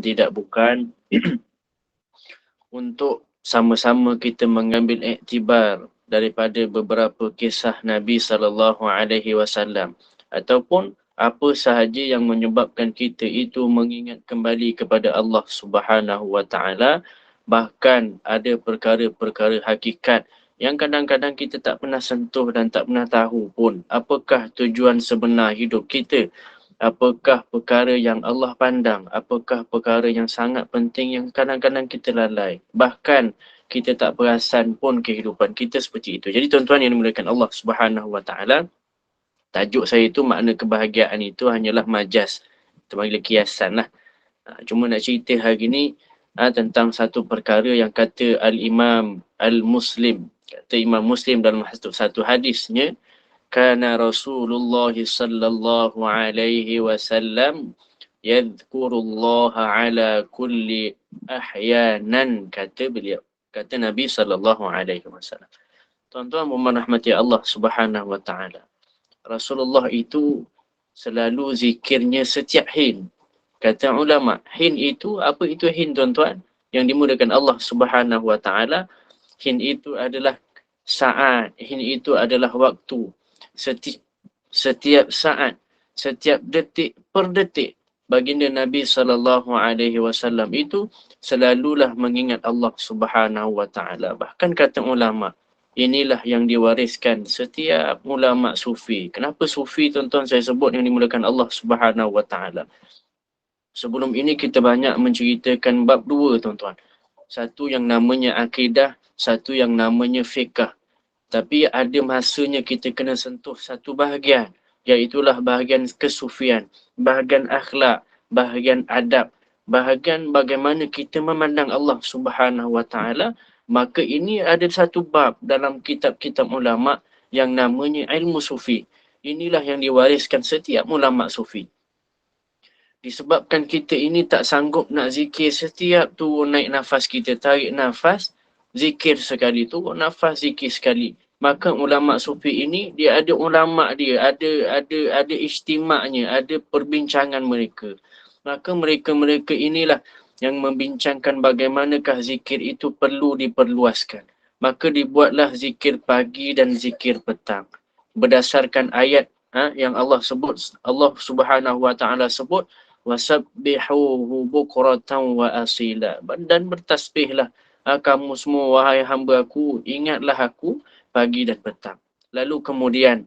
tidak bukan untuk sama-sama kita mengambil iktibar daripada beberapa kisah Nabi SAW ataupun apa sahaja yang menyebabkan kita itu mengingat kembali kepada Allah Subhanahu Wa Taala. Bahkan ada perkara-perkara hakikat yang kadang-kadang kita tak pernah sentuh dan tak pernah tahu pun apakah tujuan sebenar hidup kita. Apakah perkara yang Allah pandang? Apakah perkara yang sangat penting yang kadang-kadang kita lalai? Bahkan kita tak perasan pun kehidupan kita seperti itu. Jadi tuan-tuan yang dimuliakan Allah Subhanahu Wa Taala, tajuk saya itu makna kebahagiaan itu hanyalah majaz. Kita panggil kiasan lah. Cuma nak cerita hari ni tentang satu perkara yang kata Al-Imam Al-Muslim. Kata Imam Muslim dalam satu hadisnya, kana Rasulullah sallallahu alaihi wasallam yadhkurullaha ala kulli ahyanan, kata beliau. Kata Nabi sallallahu alaihi wasallam. Tuan-tuan merahmati Allah Subhanahu wa taala. Rasulullah itu selalu zikirnya setiap hin. Kata ulama, hin itu apa itu hin tuan-tuan? Yang dimudahkan Allah Subhanahu wa taala, hin itu adalah saat, hin itu adalah waktu. Setiap saat, setiap detik per detik, baginda Nabi SAW itu selalulah mengingat Allah Subhanahu Wa Taala. Bahkan kata ulama, inilah yang diwariskan setiap ulama sufi. Kenapa sufi tuan-tuan saya sebut yang dimulakan Allah Subhanahu Wa Taala? Sebelum ini kita banyak menceritakan bab dua tuan-tuan. Satu yang namanya akidah, satu yang namanya fiqh. Tapi ada masanya kita kena sentuh satu bahagian, iaitulah bahagian kesufian, bahagian akhlak, bahagian adab, bahagian bagaimana kita memandang Allah Subhanahu Wa Taala. Maka ini ada satu bab dalam kitab-kitab ulama yang namanya ilmu sufi. Inilah yang diwariskan setiap ulama sufi. Disebabkan kita ini tak sanggup nak zikir setiap turun naik nafas kita, tarik nafas, zikir sekali, turun nafas, zikir sekali. Maka ulama sufi ini dia ada ulama dia, ada ijtimaknya, ada perbincangan mereka. Maka mereka inilah yang membincangkan bagaimanakah zikir itu perlu diperluaskan. Maka dibuatlah zikir pagi dan zikir petang. Berdasarkan ayat yang Allah sebut, Allah Subhanahu Wa Taala sebut, wasabbihuhu bukratan wa asila. Dan bertasbihlah kamu semua wahai hamba aku, ingatlah aku pagi dan petang. Lalu kemudian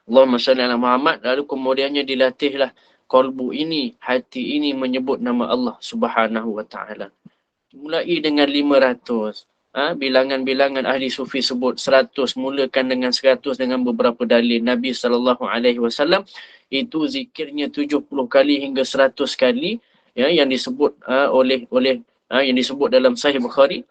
Allahumma salli ala Muhammad, lalu kemudiannya dilatihlah qalbu ini, hati ini menyebut nama Allah Subhanahu Wa Taala. Mulai dengan 500. Bilangan-bilangan ahli sufi sebut 100, mulakan dengan 100 dengan beberapa dalil. Nabi SAW itu zikirnya 70 kali hingga 100 kali, ya, yang disebut yang disebut dalam Sahih Bukhari,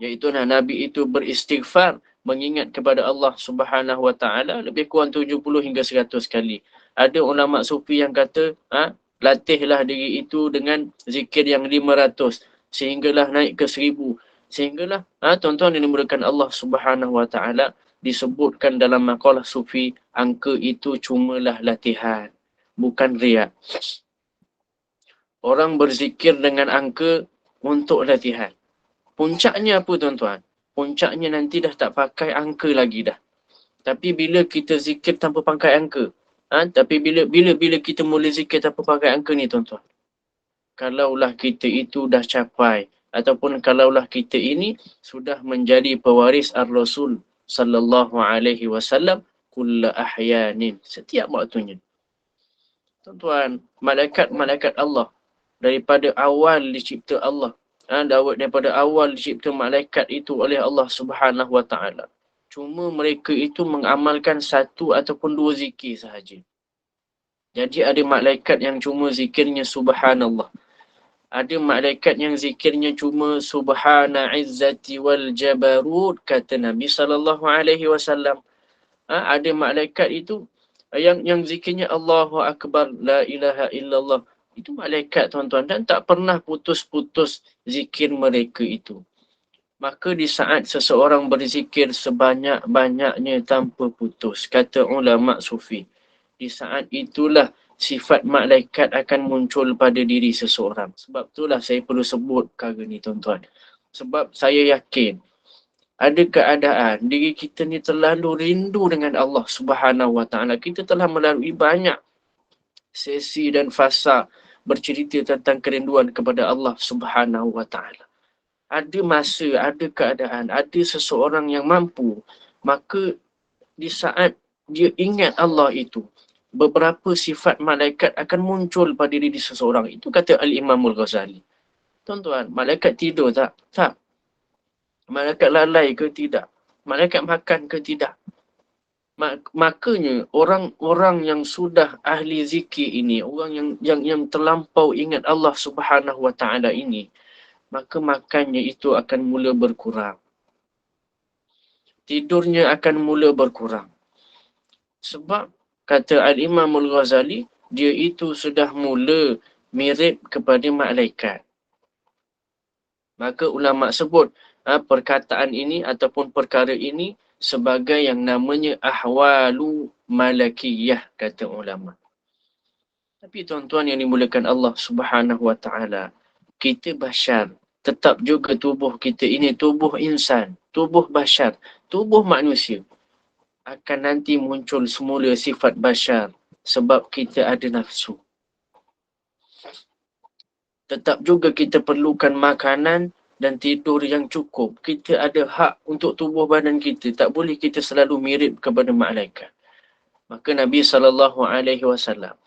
iaitu Nabi itu beristighfar, mengingat kepada Allah Subhanahu Wa Taala lebih kurang 70 hingga 100 kali. Ada ulama sufi yang kata latihlah diri itu dengan zikir yang 500 sehinggalah naik ke 1000. Sehinggalah tuan-tuan yang dimulakan Allah Subhanahu Wa Taala, disebutkan dalam maqalah sufi, angka itu cumalah latihan, bukan riak. Orang berzikir dengan angka untuk latihan. Puncaknya apa tuan-tuan? Puncaknya nanti dah tak pakai angka lagi dah. Tapi bila kita zikir tanpa pakai angka, tapi bila kita mula zikir tanpa pakai angka ni tuan-tuan, kalaulah kita itu dah capai, ataupun kalaulah kita ini sudah menjadi pewaris ar-Rasul sallallahu alaihi wasallam kulla ahyanin, setiap waktunya. Tuan-tuan, malaikat Allah daripada awal dicipta Allah, daripada awal dicipta malaikat itu oleh Allah Subhanahu Wa Taala. Cuma mereka itu mengamalkan satu ataupun dua zikir sahaja. Jadi ada malaikat yang cuma zikirnya subhanallah. Ada malaikat yang zikirnya cuma subhana izzati wal jabarut, kata Nabi SAW. Ada malaikat itu yang zikirnya Allahu Akbar, la ilaha illallah. Itu malaikat tuan-tuan, dan tak pernah putus-putus zikir mereka itu. Maka di saat seseorang berzikir sebanyak-banyaknya tanpa putus, kata ulama sufi, di saat itulah sifat malaikat akan muncul pada diri seseorang. Sebab itulah saya perlu sebut perkara ni tuan-tuan. Sebab saya yakin ada keadaan diri kita ni terlalu rindu dengan Allah Subhanahu Wa Taala. Kita telah melalui banyak sesi dan fasa bercerita tentang kerinduan kepada Allah Subhanahu Wa Taala. Ada masa, ada keadaan, ada seseorang yang mampu, maka di saat dia ingat Allah itu, beberapa sifat malaikat akan muncul pada diri seseorang. Itu kata Al-Imam Al-Ghazali. Tuan-tuan, malaikat tidur tak? Tak. Malaikat lalai ke tidak? Malaikat makan ke tidak? Makanya orang-orang yang sudah ahli zikir ini, orang yang terlampau ingat Allah Subhanahu Wa Taala ini, maka makannya itu akan mula berkurang. Tidurnya akan mula berkurang. Sebab kata Al-Imam Al-Ghazali, dia itu sudah mula mirip kepada malaikat. Maka ulama sebut perkataan ini ataupun perkara ini sebagai yang namanya ahwalu malakiyah, kata ulama. Tapi tuan-tuan yang dimulakan Allah Subhanahu Wa Taala, kita bashar, tetap juga tubuh kita ini tubuh insan, tubuh bashar, tubuh manusia. Akan nanti muncul semula sifat bashar sebab kita ada nafsu. Tetap juga kita perlukan makanan dan tidur yang cukup. Kita ada hak untuk tubuh badan kita. Tak boleh kita selalu mirip kepada malaikat. Maka Nabi SAW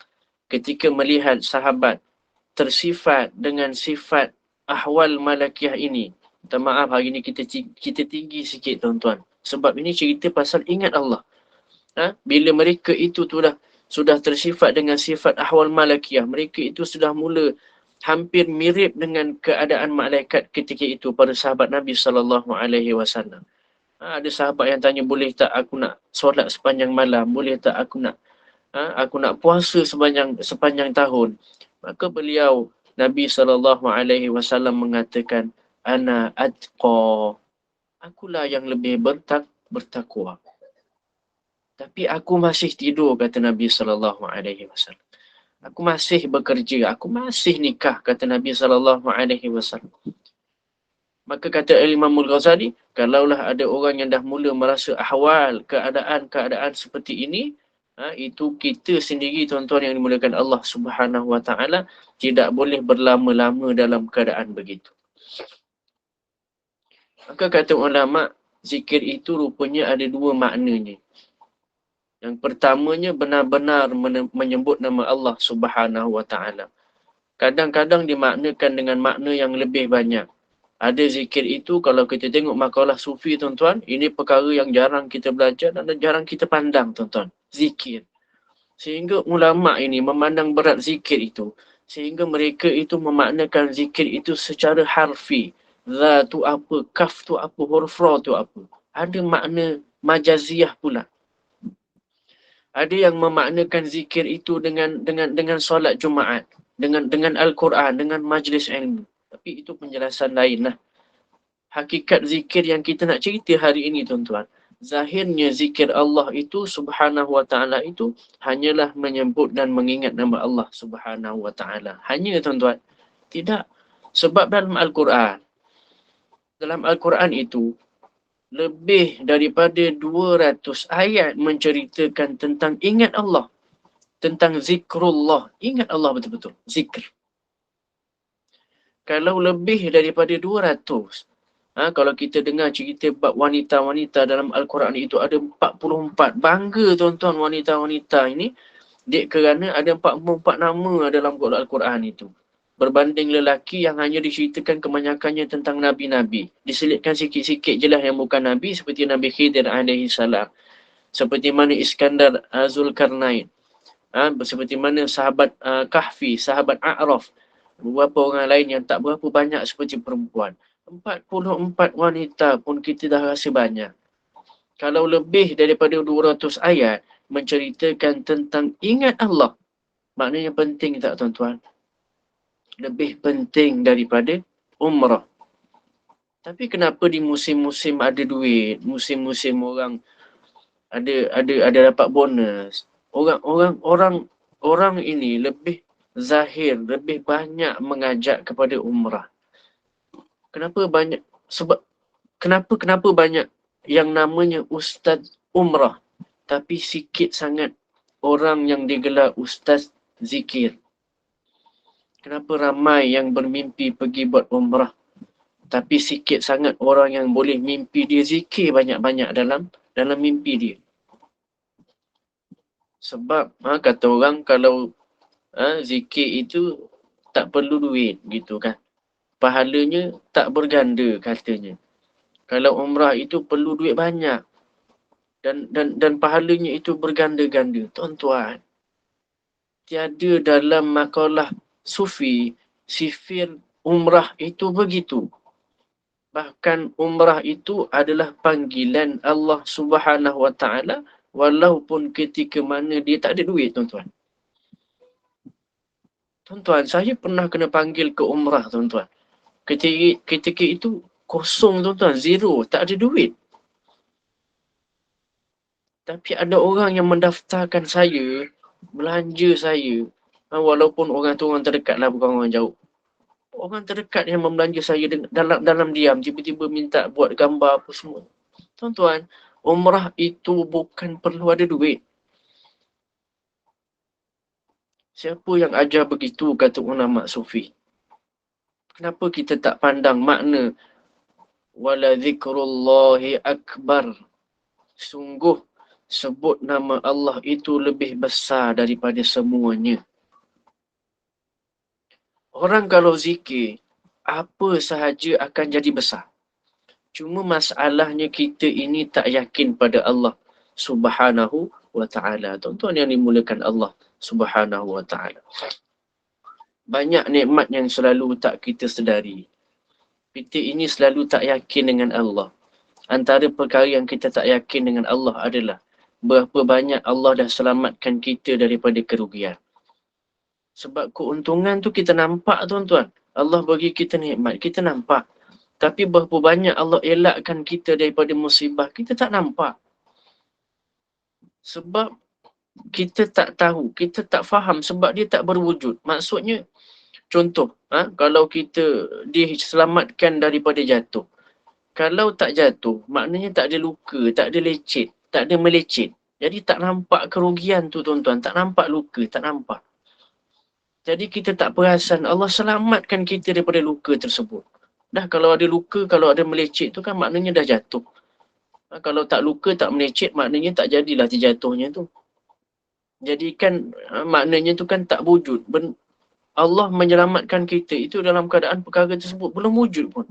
ketika melihat sahabat tersifat dengan sifat ahwal malakiyah ini. Minta maaf hari ni kita tinggi sikit tuan-tuan. Sebab ini cerita pasal ingat Allah. Bila mereka itu sudah tersifat dengan sifat ahwal malakiyah, mereka itu sudah mula hampir mirip dengan keadaan malaikat ketika itu para sahabat Nabi SAW. Ada sahabat yang tanya, boleh tak aku nak solat sepanjang malam? Boleh tak aku nak puasa sepanjang tahun? Maka beliau Nabi SAW mengatakan, ana atqa, akulah yang lebih bertakwa. Tapi aku masih tidur, kata Nabi SAW. Aku masih bekerja, aku masih nikah, kata Nabi SAW. Maka kata Imam Al-Ghazali, kalaulah ada orang yang dah mula merasa ahwal, keadaan seperti ini, itu kita sendiri tuan-tuan yang dimuliakan Allah Subhanahu Wa Taala tidak boleh berlama-lama dalam keadaan begitu. Maka kata ulama, zikir itu rupanya ada dua maknanya. Yang pertamanya benar-benar menyebut nama Allah Subhanahu Wa Taala. Kadang-kadang dimaknakan dengan makna yang lebih banyak. Ada zikir itu, kalau kita tengok makalah sufi tuan-tuan, ini perkara yang jarang kita belajar dan jarang kita pandang tuan-tuan. Zikir. Sehingga ulama ini memandang berat zikir itu. Sehingga mereka itu memaknakan zikir itu secara harfi. Za tu apa, kaf tu apa, huruf ra tu apa. Ada makna majaziyah pula. Ada yang memaknakan zikir itu dengan solat Jumaat, dengan Al-Quran, dengan majlis ilmu. Tapi itu penjelasan lain lah. Hakikat zikir yang kita nak cerita hari ini tuan-tuan, zahirnya zikir Allah itu Subhanahu Wa Taala itu hanyalah menyebut dan mengingat nama Allah Subhanahu Wa Taala. Hanya tuan-tuan. Tidak. Sebab dalam Al-Quran itu lebih daripada 200 ayat menceritakan tentang ingat Allah. Tentang zikrullah. Ingat Allah betul-betul. Zikr. Kalau lebih daripada 200, kalau kita dengar cerita bab wanita-wanita dalam Al-Quran itu ada 44. Bangga tuan-tuan wanita-wanita ini. Kerana ada 44 nama dalam Al-Quran itu. Berbanding lelaki yang hanya diceritakan kebanyakannya tentang Nabi-Nabi. Diselitkan sikit-sikit je lah yang bukan Nabi, seperti Nabi Khidir AS. Seperti mana Iskandar Zulkarnain. Seperti mana sahabat Kahfi, sahabat A'raf. Beberapa orang lain yang tak berapa banyak seperti perempuan. 44 wanita pun kita dah rasa banyak. Kalau lebih daripada 200 ayat menceritakan tentang ingat Allah, maknanya penting tak tuan-tuan? Lebih penting daripada umrah. Tapi kenapa di musim-musim ada duit, musim-musim orang ada dapat bonus, orang orang ini lebih zahir, lebih banyak mengajak kepada umrah. Kenapa banyak? Sebab kenapa banyak yang namanya ustaz umrah, tapi sikit sangat orang yang digelar ustaz zikir? Kenapa ramai yang bermimpi pergi buat umrah, tapi sikit sangat orang yang boleh mimpi dia zikir banyak-banyak dalam mimpi dia? Sebab kata orang kalau zikir itu tak perlu duit gitu kan. Pahalanya tak berganda katanya. Kalau umrah itu perlu duit banyak dan pahalanya itu berganda-ganda. Tuan-tuan, tiada dalam makalah sufi sifir umrah itu begitu. Bahkan umrah itu adalah panggilan Allah Subhanahu Wa Taala walaupun ketika mana dia tak ada duit, tuan-tuan. Tuan-tuan, saya pernah kena panggil ke umrah, tuan-tuan. Ketika itu kosong, tuan-tuan, zero, tak ada duit. Tapi ada orang yang mendaftarkan saya, belanja saya, walaupun orang tu orang terdekat lah, bukan orang jauh. Orang terdekat yang membelanja saya dalam diam, tiba-tiba minta buat gambar apa semua. Tuan-tuan, umrah itu bukan perlu ada duit. Siapa yang ajar begitu, kata ulama sufi? Kenapa kita tak pandang makna wala zikrullahi akbar? Sungguh sebut nama Allah itu lebih besar daripada semuanya. Orang kalau zikir, apa sahaja akan jadi besar. Cuma masalahnya kita ini tak yakin pada Allah Subhanahu wa Ta'ala. Tuan-tuan yang dimulakan Allah Subhanahu wa Ta'ala. Banyak nikmat yang selalu tak kita sedari. Kita ini selalu tak yakin dengan Allah. Antara perkara yang kita tak yakin dengan Allah adalah berapa banyak Allah dah selamatkan kita daripada kerugian. Sebab keuntungan tu kita nampak, tuan-tuan. Allah bagi kita nikmat, kita nampak. Tapi berapa banyak Allah elakkan kita daripada musibah, kita tak nampak. Sebab kita tak tahu, kita tak faham sebab dia tak berwujud. Maksudnya, contoh, kalau kita diselamatkan daripada jatuh. Kalau tak jatuh, maknanya tak ada luka, tak ada lecet, tak ada melecet. Jadi tak nampak kerugian tu, tuan-tuan. Tak nampak luka, tak nampak. Jadi kita tak perasan Allah selamatkan kita daripada luka tersebut. Dah kalau ada luka, kalau ada melecet tu kan maknanya dah jatuh. Kalau tak luka, tak melecet, maknanya tak jadilah terjatuhnya tu. Jadi kan maknanya tu kan tak wujud. Allah menyelamatkan kita itu dalam keadaan perkara tersebut belum wujud pun.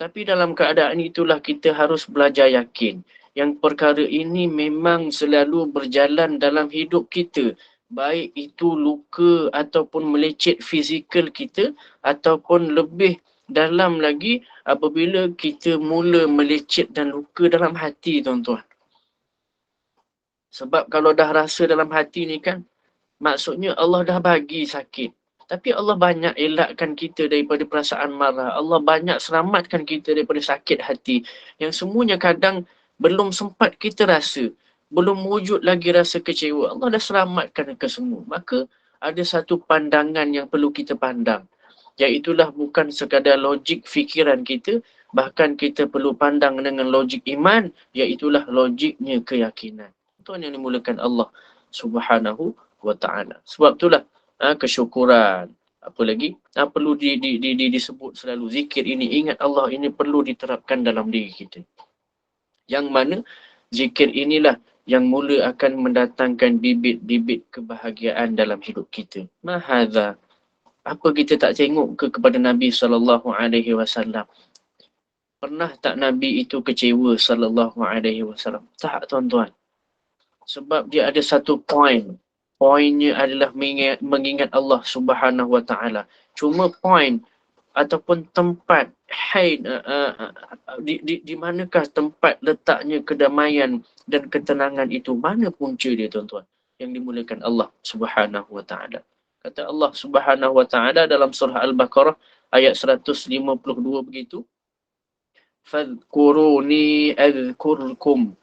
Tapi dalam keadaan itulah kita harus belajar yakin. Yang perkara ini memang selalu berjalan dalam hidup kita. Baik itu luka ataupun melecet fizikal kita ataupun lebih dalam lagi apabila kita mula melecet dan luka dalam hati, tuan-tuan. Sebab kalau dah rasa dalam hati ni kan, maksudnya Allah dah bagi sakit. Tapi Allah banyak elakkan kita daripada perasaan marah. Allah banyak selamatkan kita daripada sakit hati. Yang semuanya kadang belum sempat kita rasa. Belum wujud lagi rasa kecewa. Allah dah selamatkan ke semua. Maka ada satu pandangan yang perlu kita pandang. Iaitulah bukan sekadar logik fikiran kita. Bahkan kita perlu pandang dengan logik iman. Iaitulah logiknya keyakinan. Tuan yang dimulakan Allah Subhanahu wa Ta'ala. Sebab itulah kesyukuran. Apa lagi? Perlu disebut selalu. Zikir ini, ingat Allah ini perlu diterapkan dalam diri kita. Yang mana zikir inilah yang mula akan mendatangkan bibit-bibit kebahagiaan dalam hidup kita. Mahadha. Apa kita tak tengok kepada Nabi SAW? Pernah tak Nabi itu kecewa SAW? Tak, tuan-tuan. Sebab dia ada satu poin. Poinnya adalah mengingat Allah Subhanahu Wa Taala. Cuma poin ataupun tempat di manakah tempat letaknya kedamaian dan ketenangan itu? Mana punca dia, tuan-tuan? Yang dimulakan Allah Subhanahu Wa Taala. Kata Allah Subhanahu Wa Taala dalam surah Al-Baqarah ayat 152 begitu. Fadhkuruni adhkurkum.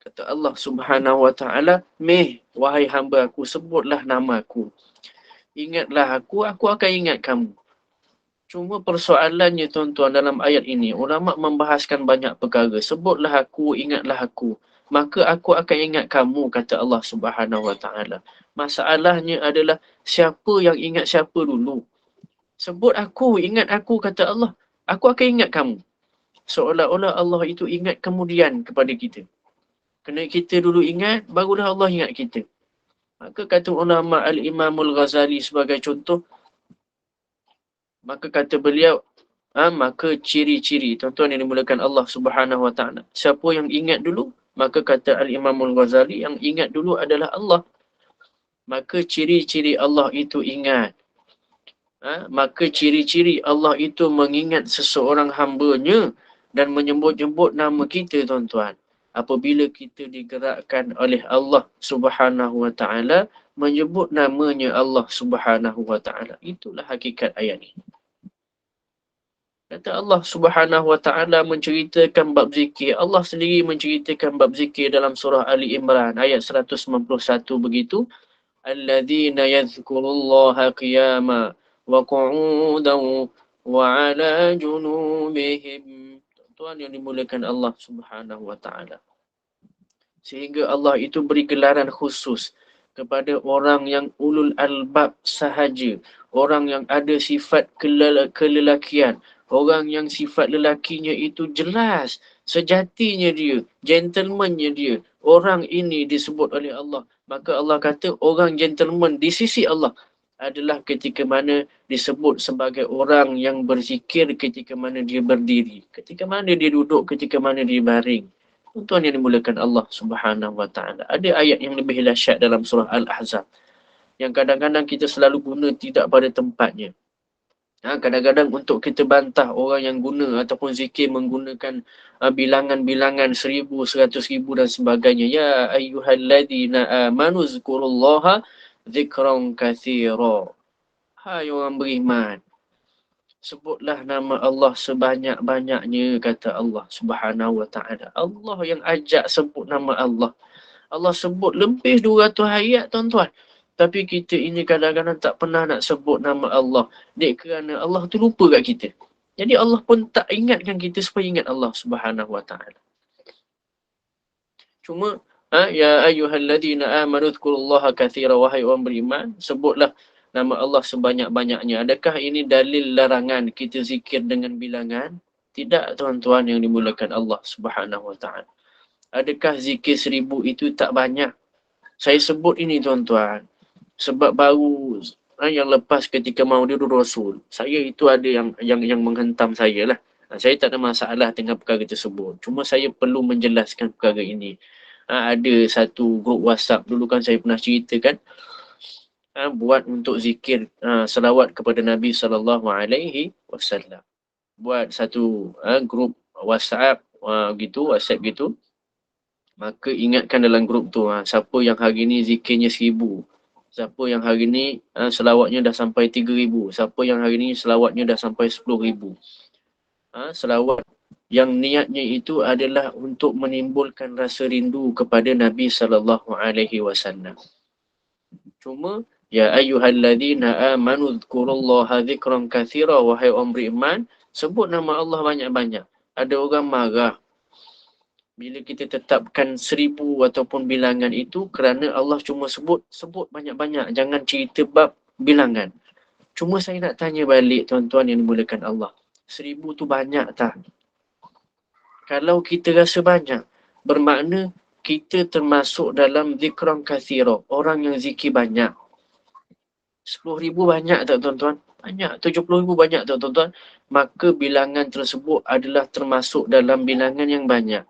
Kata Allah Subhanahu wa ta'ala, "Meh, wahai hamba aku, sebutlah nama aku. Ingatlah aku akan ingat kamu." Cuma persoalannya tuan-tuan dalam ayat ini, ulama membahaskan banyak perkara. Sebutlah aku, ingatlah aku. Maka aku akan ingat kamu, kata Allah Subhanahu wa ta'ala. Masalahnya adalah siapa yang ingat siapa dulu. Sebut aku, ingat aku, kata Allah. Aku akan ingat kamu. Seolah-olah Allah itu ingat kemudian kepada kita. Kena kita dulu ingat, barulah Allah ingat kita. Maka kata ulama Al-Imamul Ghazali sebagai contoh, maka kata beliau, maka ciri-ciri, tuan-tuan yang dimulakan Allah Subhanahu Wa Taala. Siapa yang ingat dulu, maka kata Al-Imamul Ghazali, yang ingat dulu adalah Allah. Maka ciri-ciri Allah itu ingat. Maka ciri-ciri Allah itu mengingat seseorang hamba-Nya dan menyebut-nyebut nama kita, tuan-tuan. Apabila kita digerakkan oleh Allah Subhanahu Wa Taala menyebut namanya Allah Subhanahu Wa Taala. Itulah hakikat ayat ini. Kata Allah Subhanahu Wa Taala menceritakan bab zikir. Allah sendiri menceritakan bab zikir dalam surah Ali Imran ayat 191 begitu. Alladzina yadhkurullaha qiyama wa qu'udan wa 'ala junubihim. Tuan yang dimulakan Allah Subhanahu Wa Taala. Sehingga Allah itu beri gelaran khusus kepada orang yang ulul albab sahaja. Orang yang ada sifat kelelakian. Orang yang sifat lelakinya itu jelas. Sejatinya dia. Gentlemannya dia. Orang ini disebut oleh Allah. Maka Allah kata orang gentleman di sisi Allah adalah ketika mana disebut sebagai orang yang berzikir ketika mana dia berdiri. Ketika mana dia duduk, ketika mana dia baring. Tuan yang dimulakan Allah Subhanahu Wa Taala. Ada ayat yang lebih dahsyat dalam surah Al-Ahzab yang kadang-kadang kita selalu guna tidak pada tempatnya. Kadang-kadang untuk kita bantah orang yang guna ataupun zikir menggunakan bilangan-bilangan 1000, 100,000 dan sebagainya. Ya ayyuhalladzina amanu zkurullaha zikran katsira. Hai orang beriman, sebutlah nama Allah sebanyak-banyaknya, kata Allah Subhanahu Wa Taala. Allah yang ajak sebut nama Allah. Allah sebut lebih 200 ayat, tuan-tuan. Tapi kita ini kadang-kadang tak pernah nak sebut nama Allah. Dek kerana Allah tu lupa kat kita. Jadi Allah pun tak ingatkan kita supaya ingat Allah Subhanahu Wa Taala. Cuma, ya ayyuhalladzina amanu dzkurullaha katsira, wahai orang beriman, sebutlah nama Allah sebanyak-banyaknya. Adakah ini dalil larangan kita zikir dengan bilangan? Tidak, tuan-tuan yang dimulakan Allah Subhanahu Wa Taala. Adakah zikir 1000 itu tak banyak? Saya sebut ini, tuan-tuan, sebab baru yang lepas ketika Maulidur Rasul, saya itu ada yang menghentam saya lah. Saya tak ada masalah dengan perkara tersebut. Cuma saya perlu menjelaskan perkara ini. Ada satu grup WhatsApp, dulu kan saya pernah ceritakan, buat untuk zikir selawat kepada Nabi SAW. Buat satu grup WhatsApp gitu. Maka ingatkan dalam grup tu, siapa yang hari ni zikirnya 1000. Siapa yang hari ni selawatnya dah sampai 3000. Siapa yang hari ni selawatnya dah sampai 10,000. Selawat yang niatnya itu adalah untuk menimbulkan rasa rindu kepada Nabi SAW. Cuma, ya ayyuhalladzina amanu dzkurullaha dzikran katsira, wahai orang beriman, sebut nama Allah banyak-banyak. Ada orang marah bila kita tetapkan 1000 ataupun bilangan itu kerana Allah cuma sebut banyak-banyak. Jangan cerita bab bilangan. Cuma saya nak tanya balik, tuan-tuan yang dimulakan Allah. 1000 tu banyak tak? Kalau kita rasa banyak, bermakna kita termasuk dalam zikran katsira, orang yang zikir banyak. 10,000 banyak tak, tuan-tuan? Banyak. 70,000 banyak tak, tuan-tuan? Maka bilangan tersebut adalah termasuk dalam bilangan yang banyak.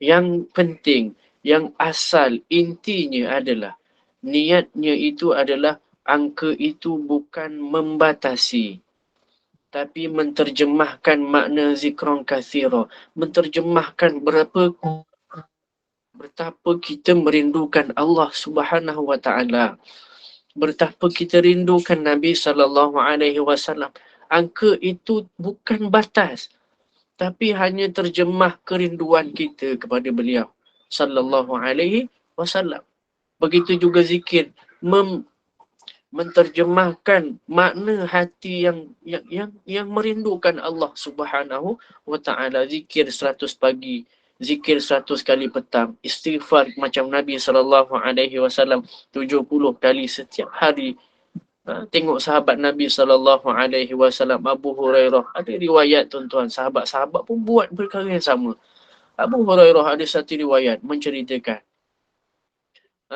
Yang penting, yang asal, intinya adalah niatnya itu adalah angka itu bukan membatasi, tapi menterjemahkan makna zikran katsira. Menterjemahkan betapa kita merindukan Allah Subhanahu Wa Taala. Betapa kita rindukan Nabi SAW. Angka itu bukan batas, tapi hanya terjemah kerinduan kita kepada beliau sallallahu alaihi wasallam. Begitu juga zikir menterjemahkan makna hati yang merindukan Allah Subhanahu wa taala. Zikir 100 pagi, zikir 100 kali petang, istighfar macam Nabi sallallahu alaihi wasallam 70 kali setiap hari. Tengok sahabat Nabi sallallahu alaihi wasallam Abu Hurairah, ada riwayat tuan-tuan, sahabat-sahabat pun buat perkara yang sama. Abu Hurairah ada satu riwayat menceritakan,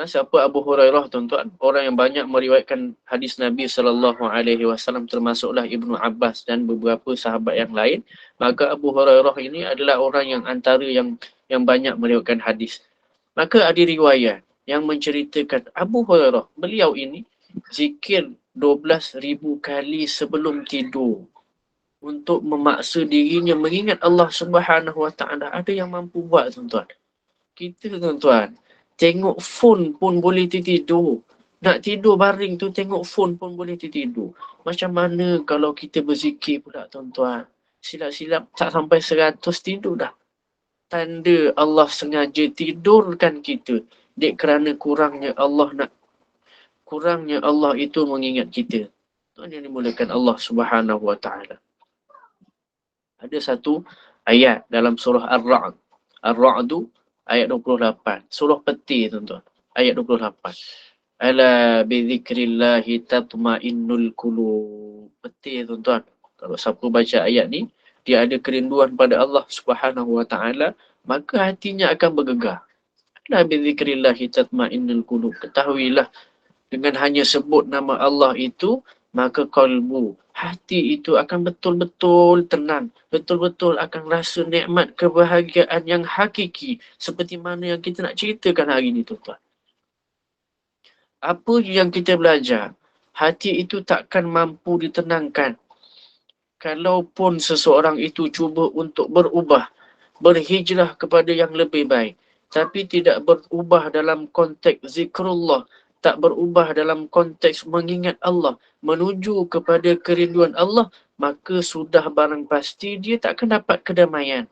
siapa Abu Hurairah tuan-tuan? Orang yang banyak meriwayatkan hadis Nabi sallallahu alaihi wasallam, termasuklah Ibnu Abbas dan beberapa sahabat yang lain. Maka Abu Hurairah ini adalah orang yang antara yang banyak meriwayatkan hadis. Maka ada riwayat yang menceritakan Abu Hurairah, beliau ini zikir 12,000 kali sebelum tidur untuk memaksa dirinya mengingat Allah Subhanahu wa taala. Ada yang mampu buat tuan-tuan. Kita tuan-tuan, tengok phone pun boleh tertidur. Nak tidur baring tu tengok phone pun boleh tertidur. Macam mana kalau kita berzikir pula tuan-tuan? Silap-silap tak sampai 100 tidur dah. Tanda Allah sengaja tidurkan kita. Dek kerana kurangnya Allah itu mengingat kita. Tuan yang dimulakan Allah Subhanahu wa taala. Ada satu ayat dalam surah Ar-Ra'd. Ar-Ra'du ayat 28. Surah Peti tuan-tuan. Ayat 28. Ala bizikrillahi tatma'innul qulub. Peti tuan-tuan. Kalau siapa baca ayat ni, dia ada kerinduan pada Allah Subhanahu wa taala, maka hatinya akan bergegar. Ala bizikrillahi tatma'innul qulub. Ketahuilah, dengan hanya sebut nama Allah itu, maka kalbu, hati itu akan betul-betul tenang. Betul-betul akan rasa nikmat kebahagiaan yang hakiki. Seperti mana yang kita nak ceritakan hari ini tuan-tuan. Apa yang kita belajar, hati itu takkan mampu ditenangkan. Kalaupun seseorang itu cuba untuk berubah, berhijrah kepada yang lebih baik, tapi tidak berubah dalam konteks zikrullah, tak berubah dalam konteks mengingat Allah, menuju kepada kerinduan Allah, maka sudah barang pasti dia tak akan dapat kedamaian.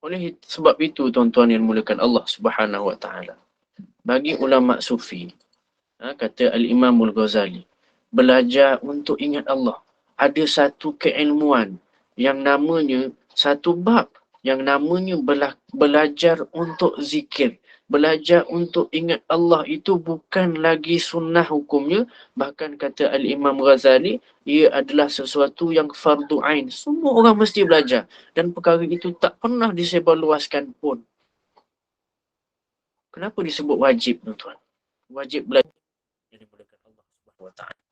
Oleh sebab itu tuan-tuan yang dimuliakan Allah Subhanahu wa taala, bagi ulama sufi, kata Al-Imam Al-Ghazali, belajar untuk ingat Allah. Ada satu keilmuan yang namanya, satu bab yang namanya belajar untuk zikir. Belajar untuk ingat Allah itu bukan lagi sunnah hukumnya. Bahkan kata Al-Imam Ghazali, ia adalah sesuatu yang fardu ain. Semua orang mesti belajar. Dan perkara itu tak pernah disebarluaskan pun. Kenapa disebut wajib tuan-tuan? Wajib belajar yang dimulakan Allah Subhanahu wa taala.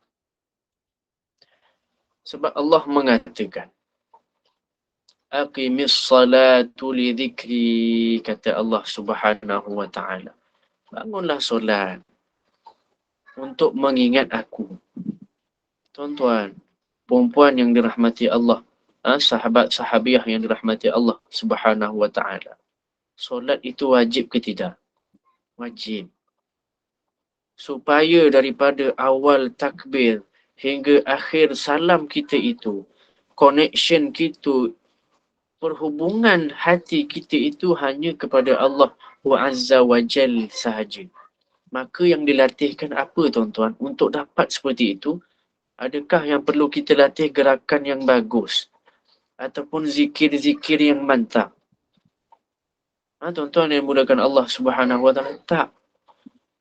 Sebab Allah mengatakan, aqimis salatu li dhikri, kata Allah Subhanahu wa taala. Bangunlah solat untuk mengingat aku. Tuan-tuan, perempuan yang dirahmati Allah, sahabat-sahabiah yang dirahmati Allah Subhanahu wa taala. Solat itu wajib ke tidak? Wajib. Supaya daripada awal takbir hingga akhir salam kita itu, connection kita, perhubungan hati kita itu hanya kepada Allah wa azza wa jal sahaja. Maka yang dilatihkan apa tuan-tuan untuk dapat seperti itu? Adakah yang perlu kita latih gerakan yang bagus ataupun zikir-zikir yang mantap? Tuan-tuan yang mulakan Allah Subhanahu wa taala, tak.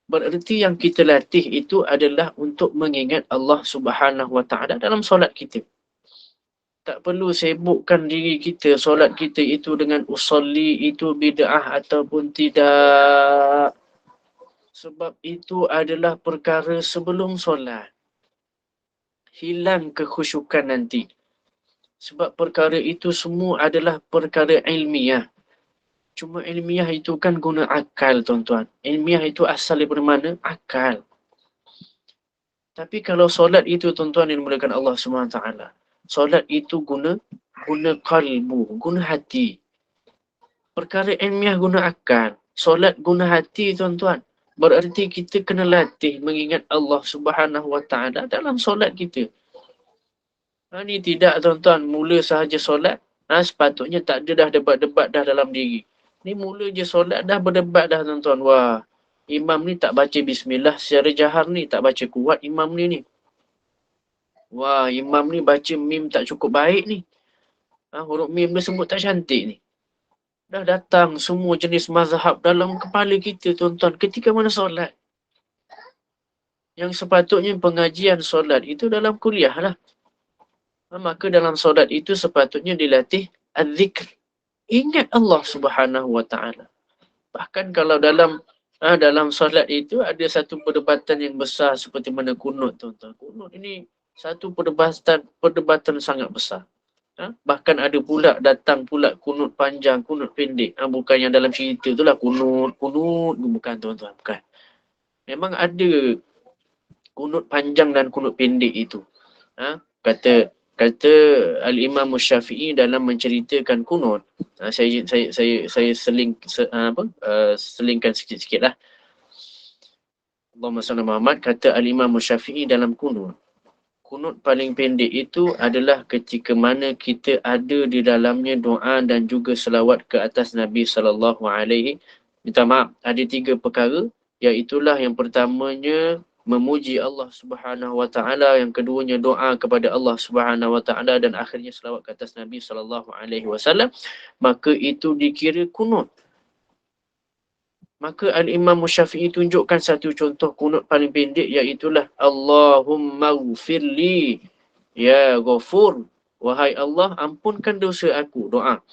Bererti yang kita latih itu adalah untuk mengingat Allah Subhanahu wa taala dalam solat kita. Tak perlu sibukkan diri kita, solat kita itu dengan usolli itu bid'ah ataupun tidak. Sebab itu adalah perkara sebelum solat. Hilang kekhusyukan nanti. Sebab perkara itu semua adalah perkara ilmiah. Cuma ilmiah itu kan guna akal tuan-tuan. Ilmiah itu asal daripada mana? Akal. Tapi kalau solat itu tuan-tuan yang dimulakan Allah SWT, solat itu guna qalbu, guna hati. Perkara ilmiah guna akal. Solat guna hati tuan-tuan. Berarti kita kena latih mengingat Allah Subhanahu wa taala dalam solat kita. Ini tidak tuan-tuan, mula sahaja solat, Sepatutnya tak ada dah debat-debat dah dalam diri. Ni mula je solat dah berdebat dah tuan-tuan. Wah, imam ni tak baca bismillah secara jahar ni, tak baca kuat imam ni. Wah, imam ni baca mim tak cukup baik ni. Huruf mim dia sebut tak cantik ni. Dah datang semua jenis mazhab dalam kepala kita tuan-tuan ketika mana solat. Yang sepatutnya pengajian solat itu dalam kuliah lah. Maka dalam solat itu sepatutnya dilatih az-zikr. Ingat Allah Subhanahu Wa Taala. Bahkan kalau dalam solat itu ada satu perdebatan yang besar seperti mana kunut tuan-tuan. Kunut ini satu perdebatan sangat besar. Bahkan ada pula datang pula kunut panjang, kunut pendek. Bukan yang dalam cerita itulah kunut, bukan tuan-tuan, bukan. Memang ada kunut panjang dan kunut pendek itu. Kata Al-Imam Syafi'i dalam menceritakan kunut. Saya selingkan sikit-sikit lah. Allahumma salli Muhammad. Kata Al-Imam Syafi'i dalam kunut. Kunut paling pendek itu adalah ketika mana kita ada di dalamnya doa dan juga selawat ke atas Nabi sallallahu alaihi. Minta maaf, ada 3 perkara, iaitulah yang pertamanya memuji Allah Subhanahu Wa Taala, yang keduanya doa kepada Allah Subhanahu Wa Taala, dan akhirnya selawat ke atas Nabi sallallahu alaihi wasallam. Maka itu dikira kunut. Maka Al-Imam Syafi'i tunjukkan satu contoh kunut paling pendek, iaitulah Allahumma ghfirli ya Ghafur. Wahai Allah, ampunkan dosa aku. Doa.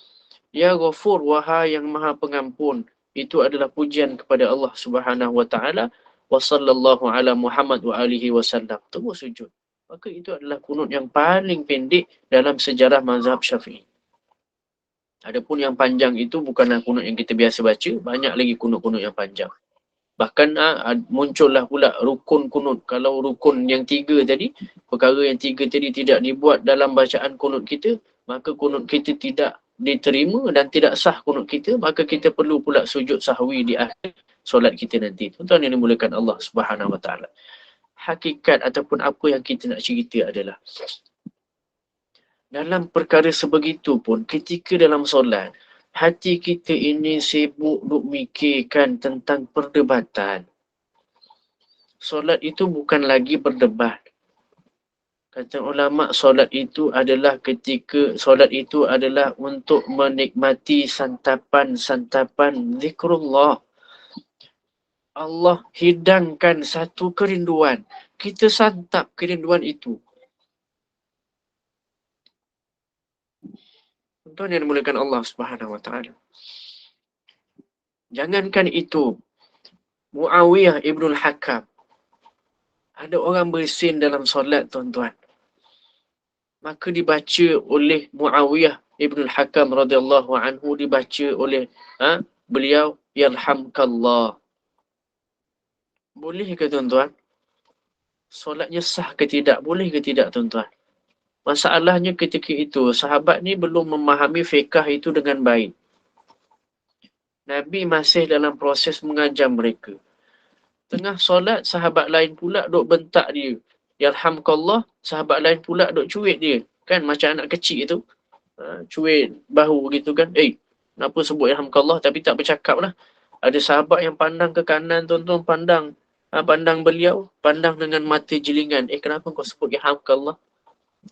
Ya Ghafur, wahai yang maha pengampun. Itu adalah pujian kepada Allah Subhanahu Wa Taala. Wa sallallahu ala Muhammad wa alihi wasallam. Terus sujud. Maka itu adalah kunut yang paling pendek dalam sejarah mazhab Syafi'i. Adapun yang panjang itu bukanlah kunut yang kita biasa baca. Banyak lagi kunut-kunut yang panjang. Bahkan muncullah pula rukun kunut. Kalau rukun yang 3 tadi, perkara yang 3 tadi tidak dibuat dalam bacaan kunut kita, maka kunut kita tidak diterima dan tidak sah kunut kita. Maka kita perlu pula sujud sahwi di akhir solat kita nanti. Tuan-tuan yang dimulakan Allah Subhanahu Wa Taala. Hakikat ataupun apa yang kita nak cerita adalah, dalam perkara sebegitu pun, ketika dalam solat, hati kita ini sibuk duk mikirkan tentang perdebatan. Solat itu bukan lagi berdebat. Kata ulama, solat itu adalah untuk menikmati santapan zikrullah. Allah hidangkan satu kerinduan. Kita santap kerinduan itu. Tuan yang dimulakan Allah Subhanahu Wa Taala. Jangankan itu, Muawiyah Ibn Al-Hakam. Ada orang bersin dalam solat, tuan-tuan. Maka dibaca oleh Muawiyah Ibn Al-Hakam radhiyallahu anhu, dibaca oleh beliau, yarhamkallah. Boleh ke tuan-tuan? Solatnya sah ke tidak? Boleh ke tidak tuan-tuan? Masalahnya ketika itu, sahabat ni belum memahami fiqh itu dengan baik. Nabi masih dalam proses mengajar mereka. Tengah solat, sahabat lain pula duk bentak dia. Yarhamkallah, sahabat lain pula duk cuit dia. Kan macam anak kecil tu. Cuit bahu gitu kan. Kenapa sebut yarhamkallah tapi tak bercakap lah. Ada sahabat yang pandang ke kanan, tuan-tuan, pandang beliau, pandang dengan mata jelingan. Kenapa kau sebut yarhamkallah?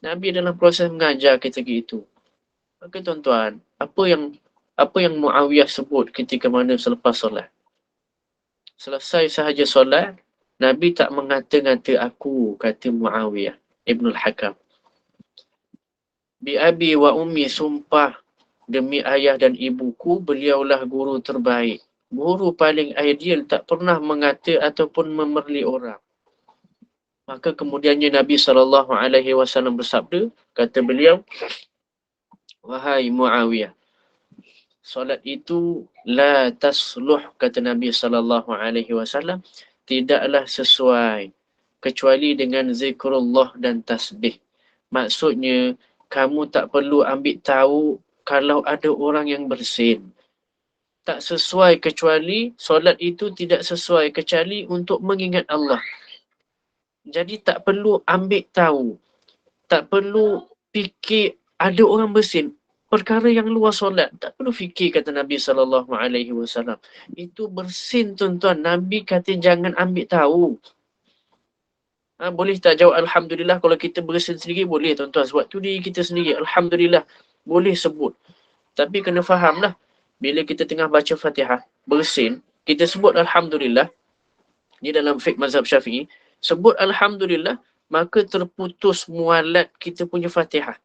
Nabi dalam proses mengajar ketika itu. Maka tuan-tuan, apa yang Muawiyah sebut ketika mana selepas solat? Selesai sahaja solat, Nabi tak mengata-ngata aku, kata Muawiyah Ibn Al-Hakam. Bi abi wa ummi, sumpah demi ayah dan ibuku, beliaulah guru terbaik. Guru paling ideal, tak pernah mengata ataupun memerli orang. Maka kemudiannya Nabi SAW bersabda, kata beliau, wahai Muawiyah, solat itu la tasluh, kata Nabi SAW, tidaklah sesuai kecuali dengan zikrullah dan tasbih. Maksudnya, kamu tak perlu ambil tahu kalau ada orang yang bersin. Tak sesuai kecuali, solat itu tidak sesuai kecuali untuk mengingat Allah. Jadi tak perlu ambil tahu, tak perlu fikir ada orang bersin. perkara yang luar solat. Tak perlu fikir, kata Nabi SAW. Itu bersin, tuan-tuan. Nabi kata jangan ambil tahu. Boleh tak jawab Alhamdulillah kalau kita bersin sendiri? Boleh, tuan-tuan. Sebab tu diri kita sendiri. Alhamdulillah. Boleh sebut. Tapi kena fahamlah. Bila kita tengah baca Fatihah, bersin, kita sebut Alhamdulillah. Ni dalam fiqh mazhab Syafi'i. Sebut Alhamdulillah, maka terputus mualat kita punya Fatihah.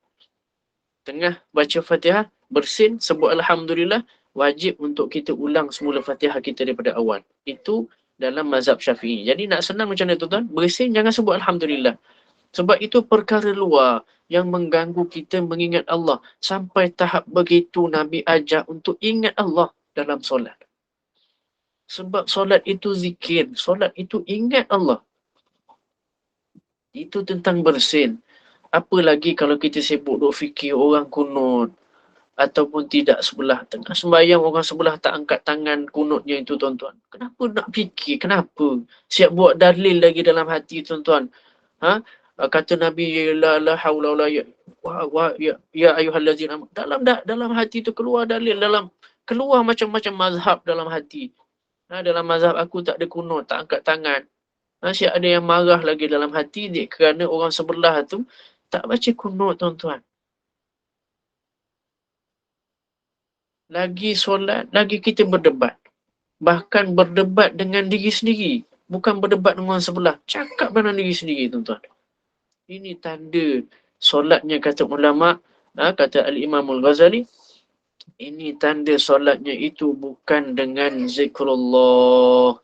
Tengah baca Fatihah, bersin, sebut Alhamdulillah, wajib untuk kita ulang semula Fatihah kita daripada awal. Itu dalam mazhab Syafi'i. Jadi nak senang macam mana, tuan-tuan? Bersin, jangan sebut Alhamdulillah. Sebab itu perkara luar yang mengganggu kita mengingat Allah. Sampai tahap begitu Nabi ajar untuk ingat Allah dalam solat. Sebab solat itu zikir. Solat itu ingat Allah. Itu tentang bersin. Apa lagi kalau kita sibuk duk fikir orang kunut. Ataupun tidak sebelah tengah sembahyang orang sebelah tak angkat tangan kunutnya itu, tuan-tuan. Kenapa nak fikir? Kenapa? Siap buat dalil lagi dalam hati, tuan-tuan. Kata Nabi, la haula wala ya ayyuhallazina. Dalam hati tu keluar dalil, keluar macam-macam mazhab dalam hati. Dalam mazhab aku tak ada kunut, tak angkat tangan. Siap ada yang marah lagi dalam hati dia kerana orang sebelah tu tak baca kunut, tuan-tuan. Lagi solat, lagi kita berdebat. Bahkan berdebat dengan diri sendiri. Bukan berdebat dengan orang sebelah. Cakap dengan diri sendiri, tuan-tuan. Ini tanda solatnya, kata ulama', kata Al-Imam Al-Ghazali, ini tanda solatnya itu bukan dengan zikrullah.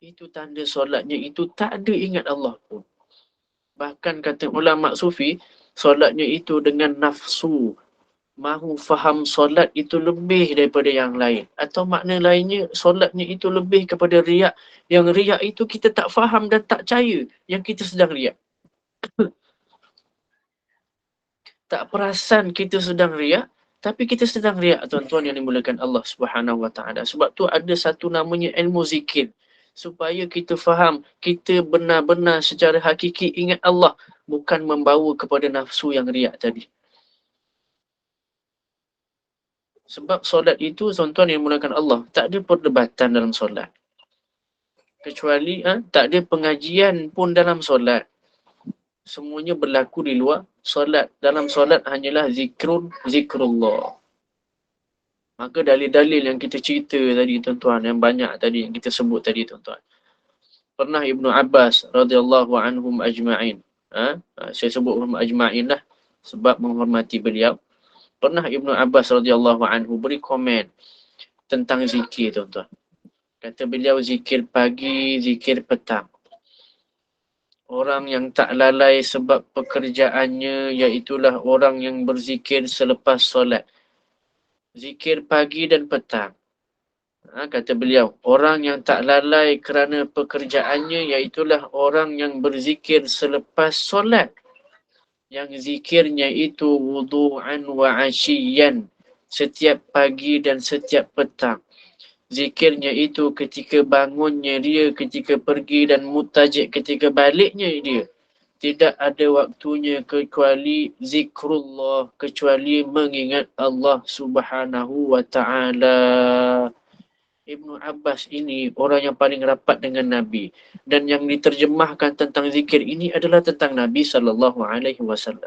Itu tanda solatnya itu tak ada ingat Allah pun. Bahkan kata ulama' sufi, solatnya itu dengan nafsu. Mahu faham solat itu lebih daripada yang lain. Atau makna lainnya, solatnya itu lebih kepada riak. Yang riak itu kita tak faham dan tak percaya yang kita sedang riak. Tak perasan kita sedang riak, tapi kita sedang riak, tuan-tuan yang dimulakan Allah Subhanahu Wa Taala. Sebab tu ada satu namanya ilmu zikir. Supaya kita faham, kita benar-benar secara hakiki ingat Allah. Bukan membawa kepada nafsu yang riak tadi. Sebab solat itu, tuan-tuan yang dimulakan Allah, tak ada perdebatan dalam solat. Kecuali tak ada pengajian pun dalam solat. Semuanya berlaku di luar solat. Dalam solat hanyalah zikrullah. Maka dalil-dalil yang kita cerita tadi, tuan-tuan, yang banyak tadi yang kita sebut tadi, tuan-tuan. Pernah Ibnu Abbas radhiyallahu anhum ajma'in. Saya sebut ajma'in lah sebab menghormati beliau. Pernah Ibnu Abbas radhiyallahu anhu beri komen tentang zikir, tuan-tuan. Kata beliau, zikir pagi, zikir petang. Orang yang tak lalai sebab pekerjaannya, iaitulah orang yang berzikir selepas solat. Zikir pagi dan petang. Kata beliau, orang yang tak lalai kerana pekerjaannya, iaitulah orang yang berzikir selepas solat. Yang zikirnya itu wudu'an wa asyiyan. Setiap pagi dan setiap petang. Zikirnya itu ketika bangunnya dia, ketika pergi, dan mutajik ketika baliknya dia. Tidak ada waktunya kecuali zikrullah, kecuali mengingat Allah Subhanahu Wa Taala. Ibnu Abbas ini orang yang paling rapat dengan Nabi. Dan yang diterjemahkan tentang zikir ini adalah tentang Nabi SAW.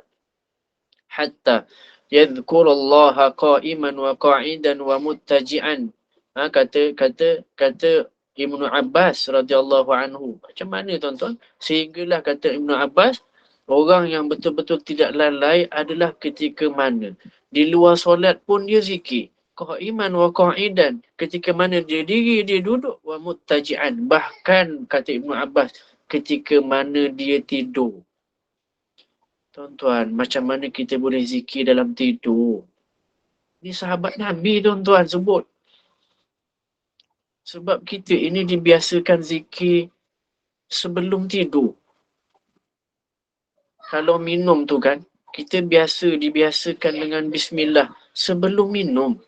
Hatta yadhkurullaha qa'iman wa qa'idan wa muttaji'an. Kata Ibnu Abbas radhiyallahu anhu. Macam mana, tuan-tuan? Sehinggalah kata Ibnu Abbas, orang yang betul-betul tidak lalai adalah ketika mana di luar solat pun dia zikir. Qa'iman wa qa'idan. Ketika mana dia diri, dia duduk. Wa muttaji'an. Bahkan kata Ibnu Abbas, ketika mana dia tidur. Tuan-tuan, macam mana kita boleh zikir dalam tidur? Ini sahabat Nabi, tuan-tuan, sebut. Sebab kita ini dibiasakan zikir sebelum tidur. Kalau minum tu kan, kita dibiasakan dengan bismillah sebelum minum.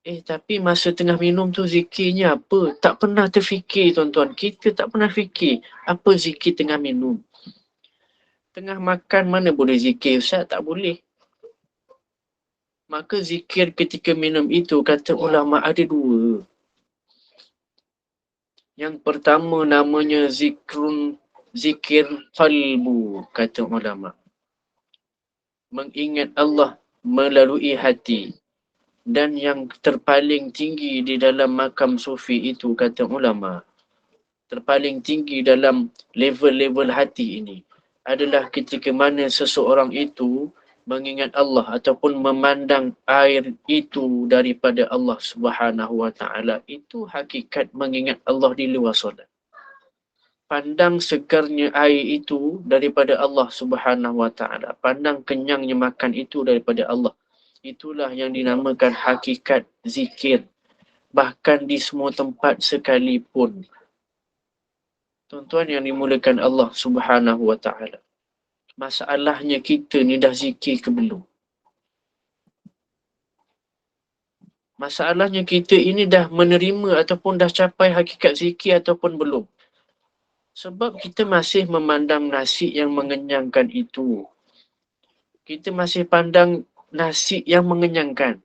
Tapi masa tengah minum tu zikirnya apa? Tak pernah terfikir, tuan-tuan. Kita tak pernah fikir apa zikir tengah minum. Tengah makan mana boleh zikir, Ustaz? Tak boleh. Maka zikir ketika minum itu, kata ulama, ada dua. Yang pertama namanya zikir qalbu, kata ulama. Mengingat Allah melalui hati. Dan yang terpaling tinggi di dalam makam sufi itu, kata ulama, terpaling tinggi dalam level-level hati ini adalah ketika mana seseorang itu mengingat Allah ataupun memandang air itu daripada Allah Subhanahu Wa Taala. Itu hakikat mengingat Allah di luar solat. Pandang segarnya air itu daripada Allah Subhanahu Wa Taala. Pandang kenyangnya makan itu daripada Allah. Itulah yang dinamakan hakikat zikir. Bahkan di semua tempat sekalipun. Tuan-tuan yang dimulakan Allah Subhanahu Wa Taala. Masalahnya kita ni dah zikir ke belum? Masalahnya kita ini dah menerima ataupun dah capai hakikat zikir ataupun belum? Sebab kita masih memandang nasi yang mengenyangkan itu. Kita masih pandang nasi yang mengenyangkan.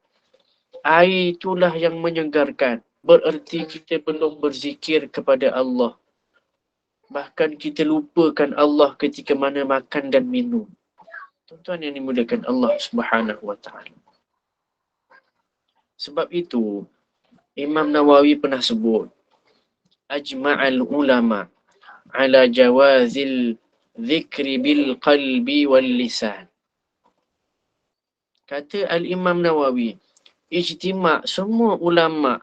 Air itulah yang menyegarkan. Bererti kita belum berzikir kepada Allah. Bahkan kita lupakan Allah ketika mana makan dan minum. Tuan-tuan yang dimuliakan Allah Subhanahu Wa Taala. Sebab itu, Imam Nawawi pernah sebut, ajma'al ulama ala jawazil zikri bil qalbi wal lisan. Kata Al-Imam Nawawi, ijtima' semua ulama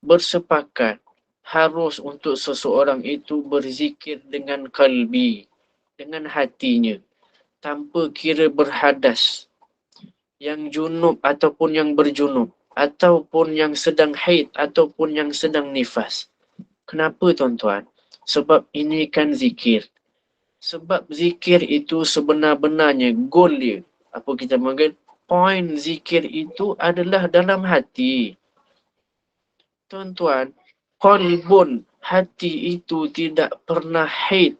bersepakat harus untuk seseorang itu berzikir dengan qalbi, dengan hatinya, tanpa kira berhadas, yang junub ataupun yang berjunub, ataupun yang sedang haid ataupun yang sedang nifas. Kenapa tuan-tuan? Sebab ini kan zikir. Sebab zikir itu sebenar-benarnya goal dia. Apa kita panggil? Point zikir itu adalah dalam hati. Tuan-tuan, qalbun, hati itu tidak pernah haid.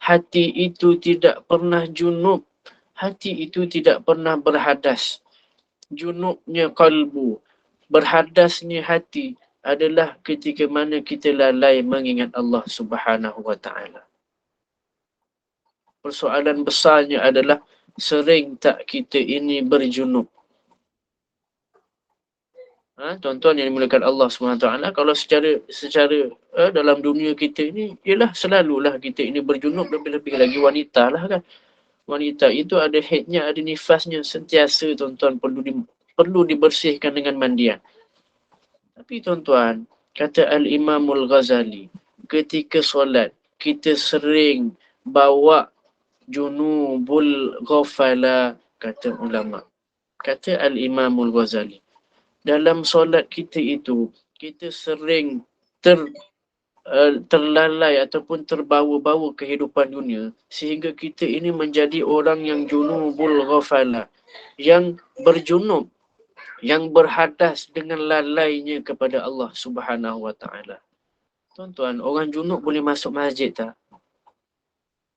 Hati itu tidak pernah junub. Hati itu tidak pernah berhadas. Junubnya qalbu, berhadasnya hati adalah ketika mana kita lalai mengingat Allah Subhanahu Wa Taala. Persoalan besarnya adalah sering tak kita ini berjunub. Tuan-tuan yang dimuliakan Allah Subhanahu Wa Taala, kalau secara dalam dunia kita ini, ialah selalulah kita ini berjunub, lebih-lebih lagi wanita lah kan. Wanita itu ada haidnya, ada nifasnya, sentiasa tuan-tuan perlu dibersihkan dengan mandian. Tapi tuan-tuan, kata Al-Imamul Ghazali, ketika solat, kita sering bawa junubul ghafala, kata ulama. Kata Al-Imamul Ghazali, dalam solat kita itu, kita sering terlalai ataupun terbawa-bawa kehidupan dunia, sehingga kita ini menjadi orang yang junubul ghafala, yang berjunub, yang berhadas dengan lalainya kepada Allah Subhanahu Wa Taala. Tuan-tuan, orang junub boleh masuk masjid tak?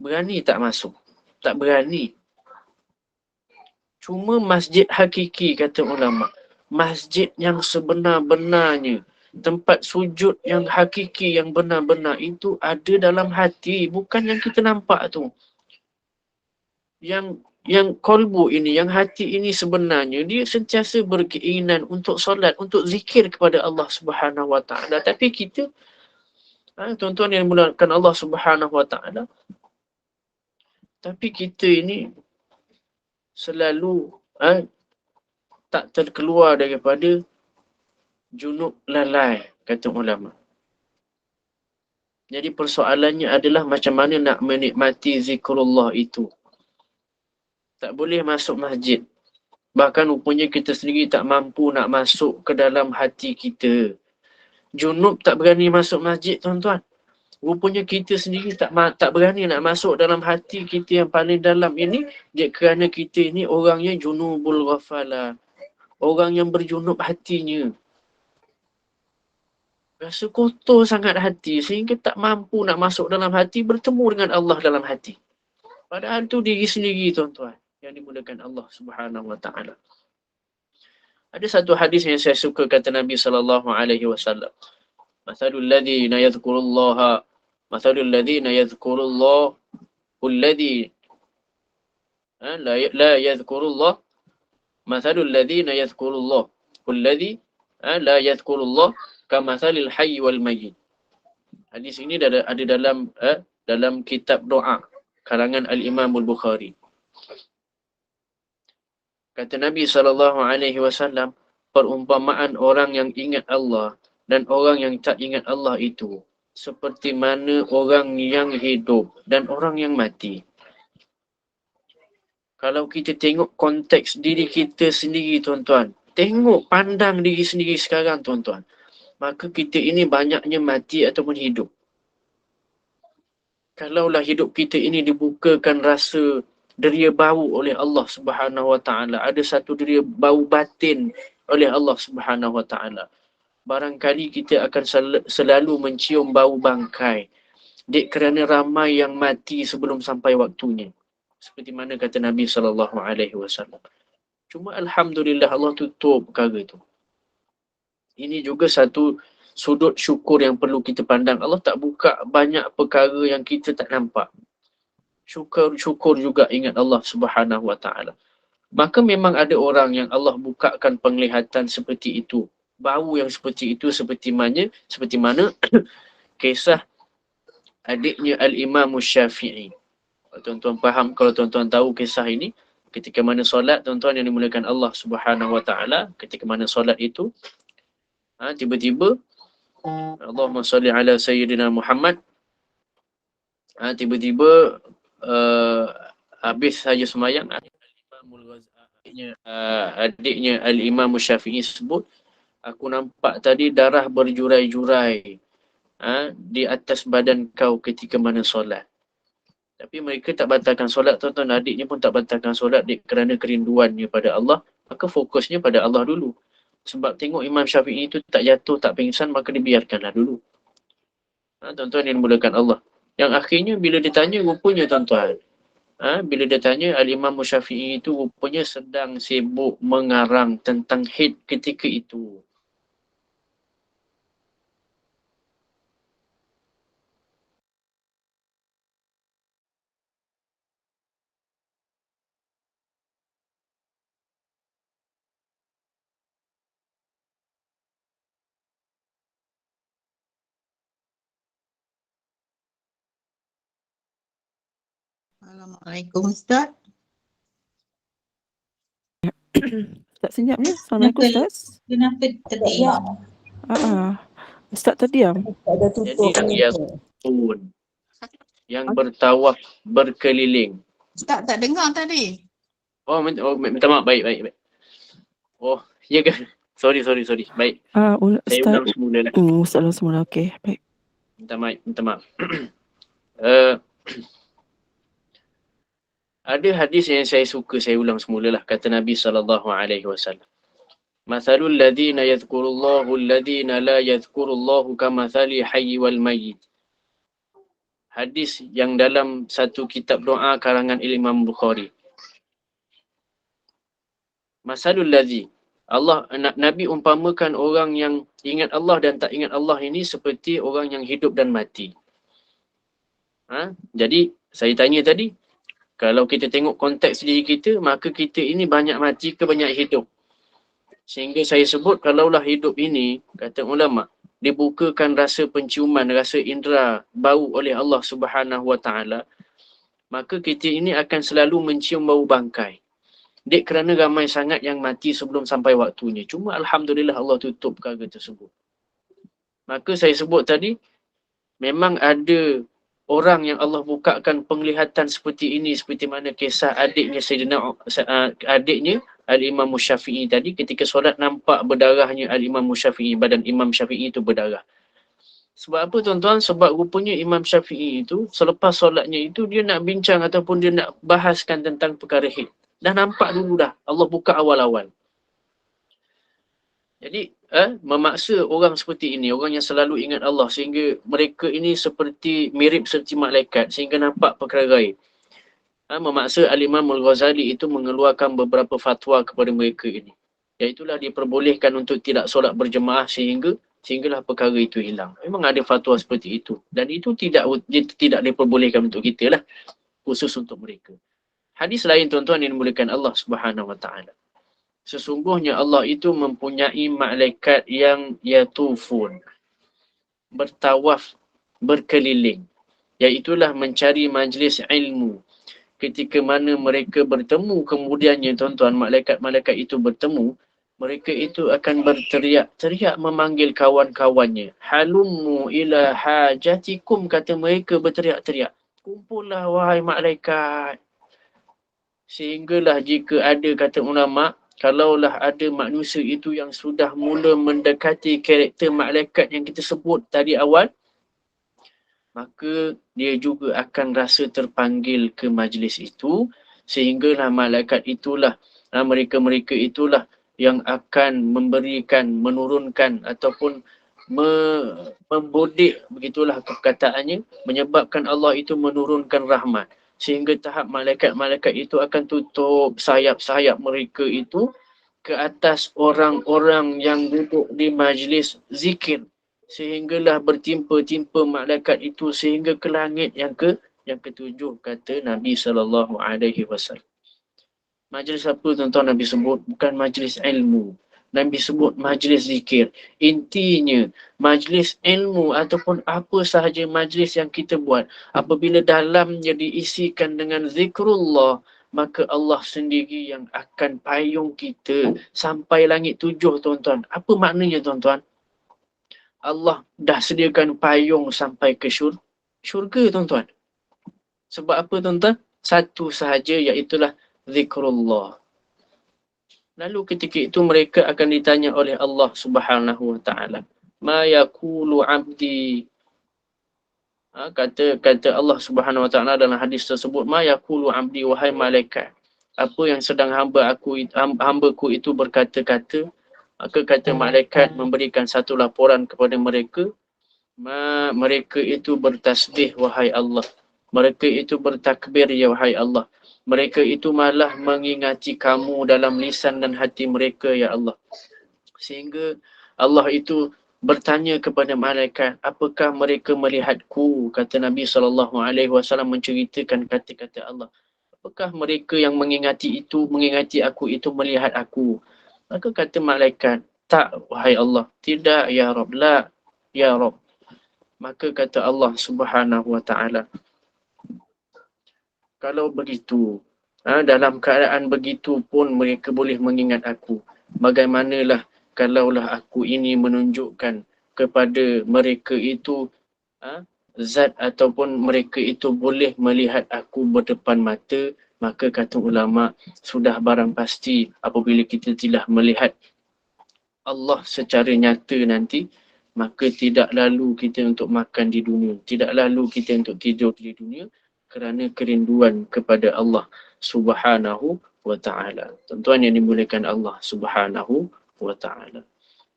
Berani tak masuk? Tak berani. Cuma masjid hakiki, kata ulama. Masjid yang sebenar-benarnya, tempat sujud yang hakiki, yang benar-benar itu ada dalam hati. Bukan yang kita nampak tu. Yang kolbu ini, yang hati ini sebenarnya, dia sentiasa berkeinginan untuk solat, untuk zikir kepada Allah Subhanahu Wa Taala. Tapi kita, tuan-tuan yang dimulakan Allah Subhanahu Wa Taala, tapi kita ini selalu tak terkeluar daripada junub lalai, kata ulama. Jadi persoalannya adalah macam mana nak menikmati zikrullah itu. Tak boleh masuk masjid. Bahkan rupanya kita sendiri tak mampu nak masuk ke dalam hati kita. Junub tak berani masuk masjid, tuan-tuan. Rupanya kita sendiri tak berani nak masuk dalam hati kita yang paling dalam ini, kerana kita ini orangnya junubul ghafala. Orang yang berjunub hatinya. Rasa kotor sangat hati sehingga tak mampu nak masuk dalam hati, bertemu dengan Allah dalam hati. Padahal tu diri sendiri, tuan-tuan, yang dimudahkan Allah Subhanahu Wa Taala. Ada satu hadis yang saya suka kata Nabi SAW. Mathalul ladhina yadhkurullaha Mathalul ladhina yadhkurullah Alladhi la yadhkurullah Mathalul ladhina yadhkurullah Alladhi la yadhkurullah kamathalil hayy wal mayyit. Hadis ini ada dalam kitab doa karangan Al-Imam Al-Bukhari. Kata Nabi SAW, perumpamaan orang yang ingat Allah dan orang yang tak ingat Allah itu seperti mana orang yang hidup dan orang yang mati. Kalau kita tengok konteks diri kita sendiri, tuan-tuan, tengok, pandang diri sendiri sekarang, tuan-tuan, maka kita ini banyaknya mati ataupun hidup. Kalaulah hidup kita ini dibukakan rasa deria bau oleh Allah Subhanahu Wa Taala, ada satu deria bau batin oleh Allah Subhanahu Wa Taala, barangkali kita akan selalu mencium bau bangkai, dek kerana ramai yang mati sebelum sampai waktunya. Seperti mana kata Nabi SAW. Cuma alhamdulillah Allah tutup perkara itu. Ini juga satu sudut syukur yang perlu kita pandang. Allah tak buka banyak perkara yang kita tak nampak. Syukur juga ingat Allah Subhanahu Wa Taala. Maka memang ada orang yang Allah bukakan penglihatan seperti itu. Bau yang seperti itu seperti mana kisah adiknya Al-Imam Syafi'i. Kalau tuan-tuan faham, kalau tuan-tuan tahu kisah ini, ketika mana solat, tuan-tuan yang dimuliakan Allah Subhanahu Wa Taala, ketika mana solat itu, tiba-tiba Allahumma salli ala Sayyidina Muhammad, tiba-tiba habis saja semayang, adiknya Al-Imam Syafi'i sebut, aku nampak tadi darah berjurai-jurai di atas badan kau ketika mana solat. Tapi mereka tak batalkan solat, tuan-tuan. Adiknya pun tak batalkan solat kerana kerinduannya pada Allah. Maka fokusnya pada Allah dulu. Sebab tengok Imam Syafi'i itu tak jatuh, tak pingsan, maka dibiarkanlah dulu. Tuan-tuan yang dimuliakan Allah. Yang akhirnya bila ditanya, rupanya tuan-tuan, bila ditanya, Al-Imam Syafi'i itu rupanya sedang sibuk mengarang tentang haid ketika itu. Assalamualaikum Ustaz. Ustaz senyapnya. Assalamualaikum Ustaz. Kenapa terdiam? Ustaz terdiam. Ada tutup. Jadi yang bertawaf berkeliling. Ustaz tak dengar tadi. Minta maaf. Baik. Oh, ya kan? Sorry. Baik. Saya ulang semula lah. Ustaz ulang semula. Okey, baik. Minta maaf. Ada hadis yang saya suka, saya ulang semula lah. Kata Nabi SAW. Mathalul ladhina yadhkurullahu alladhina la yadhkurullahu kamathali hayy wal mayyit. Hadis yang dalam satu kitab doa karangan Imam Bukhari. Mathalul ladhi. Nabi umpamakan orang yang ingat Allah dan tak ingat Allah ini seperti orang yang hidup dan mati. Jadi, saya tanya tadi, kalau kita tengok konteks diri kita, maka kita ini banyak mati ke banyak hidup. Sehingga saya sebut, kalaulah hidup ini, kata ulama, dibukakan rasa penciuman, rasa indera, bau oleh Allah Subhanahu Wa Taala, maka kita ini akan selalu mencium bau bangkai. Dek kerana ramai sangat yang mati sebelum sampai waktunya. Cuma alhamdulillah Allah tutup perkara tersebut. Maka saya sebut tadi, memang ada orang yang Allah bukakan penglihatan seperti ini, seperti mana kisah adiknya Al-Imam Syafi'i tadi, ketika solat nampak berdarahnya Al-Imam Syafi'i, badan Imam Syafi'i itu berdarah. Sebab apa tuan-tuan? Sebab rupanya Imam Syafi'i itu selepas solatnya itu dia nak bincang ataupun dia nak bahaskan tentang perkara haid. Dah nampak dulu dah, Allah buka awal-awal. Jadi memaksa orang seperti ini, orang yang selalu ingat Allah, sehingga mereka ini mirip seperti malaikat, sehingga nampak perkara gaib. Memaksa Al-Imam Al-Ghazali itu mengeluarkan beberapa fatwa kepada mereka ini. Iaitulah diperbolehkan untuk tidak solat berjemaah sehinggalah perkara itu hilang. Memang ada fatwa seperti itu. Dan itu tidak diperbolehkan untuk kita lah. Khusus untuk mereka. Hadis lain tuan-tuan yang dimuliakan Allah Subhanahu Wa Taala. Sesungguhnya Allah itu mempunyai malaikat yang yatufun, bertawaf, berkeliling. Iaitulah mencari majlis ilmu. Ketika mana mereka bertemu, kemudiannya tuan-tuan, malaikat-malaikat itu bertemu, mereka itu akan berteriak-teriak memanggil kawan-kawannya. Halummu ila hajatikum, kata mereka berteriak-teriak. Kumpullah wahai malaikat. Sehinggalah jika ada, kata ulama, kalaulah ada manusia itu yang sudah mula mendekati karakter malaikat yang kita sebut tadi awal, maka dia juga akan rasa terpanggil ke majlis itu, sehinggalah malaikat itulah, mereka-mereka itulah yang akan menurunkan ataupun membodik, begitulah perkataannya, menyebabkan Allah itu menurunkan rahmat. Sehingga tahap malaikat-malaikat itu akan tutup sayap-sayap mereka itu ke atas orang-orang yang duduk di majlis zikir. Sehinggalah bertimpa-timpa malaikat itu sehingga ke langit yang ketujuh, kata Nabi SAW. Majlis apa tuan-tuan Nabi sebut? Bukan majlis ilmu. Nabi sebut majlis zikir. Intinya, majlis ilmu ataupun apa sahaja majlis yang kita buat, apabila dalamnya diisikan dengan zikrullah, maka Allah sendiri yang akan payung kita sampai langit tujuh, tuan-tuan. Apa maknanya, tuan-tuan? Allah dah sediakan payung sampai ke syurga, tuan-tuan. Sebab apa, tuan-tuan? Satu sahaja, iaitulah zikrullah. Lalu ketika itu mereka akan ditanya oleh Allah Subhanahu Wa Taala, ma yaqulu abdi. Kata Allah Subhanahu Wa Taala dalam hadis tersebut, ma yaqulu abdi, wahai malaikat, apa yang sedang hambaku itu berkata-kata. Maka kata malaikat memberikan satu laporan kepada mereka, mereka itu bertasbih wahai Allah, mereka itu bertakbir ya wahai Allah, mereka itu malah mengingati kamu dalam lisan dan hati mereka ya Allah. Sehingga Allah itu bertanya kepada malaikat, apakah mereka melihatku? Kata Nabi SAW menceritakan kata-kata Allah. Apakah mereka yang mengingati aku itu melihat aku? Maka kata malaikat, tak wahai Allah. Tidak ya Rabb, la ya Rabb. Maka kata Allah Subhanahu Wa Taala, kalau begitu, dalam keadaan begitu pun mereka boleh mengingat aku. Bagaimanalah kalaulah aku ini menunjukkan kepada mereka itu zat ataupun mereka itu boleh melihat aku berdepan mata, maka kata ulama, sudah barang pasti apabila kita telah melihat Allah secara nyata nanti, maka tidak lalu kita untuk makan di dunia, tidak lalu kita untuk tidur di dunia, kerana kerinduan kepada Allah Subhanahu Wa Taala. Tuan-tuan yang dimuliakan Allah Subhanahu Wa Taala.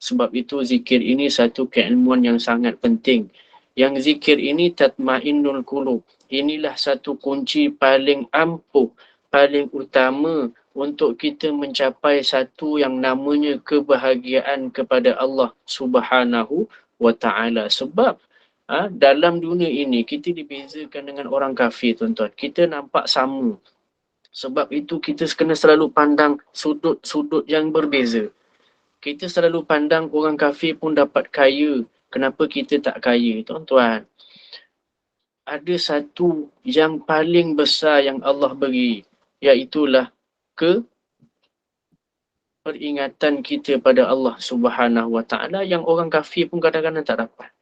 Sebab itu zikir ini satu keilmuan yang sangat penting. Yang zikir ini tatmainnul qulub. Inilah satu kunci paling ampuh, paling utama untuk kita mencapai satu yang namanya kebahagiaan kepada Allah Subhanahu Wa Taala. Sebab dalam dunia ini kita dibezakan dengan orang kafir, tuan-tuan. Kita nampak sama. Sebab itu kita kena selalu pandang sudut-sudut yang berbeza. Kita selalu pandang orang kafir pun dapat kaya. Kenapa kita tak kaya, tuan-tuan? Ada satu yang paling besar yang Allah beri, iaitulah peringatan kita pada Allah Subhanahu Wa Taala yang orang kafir pun kadang-kadang tak dapat.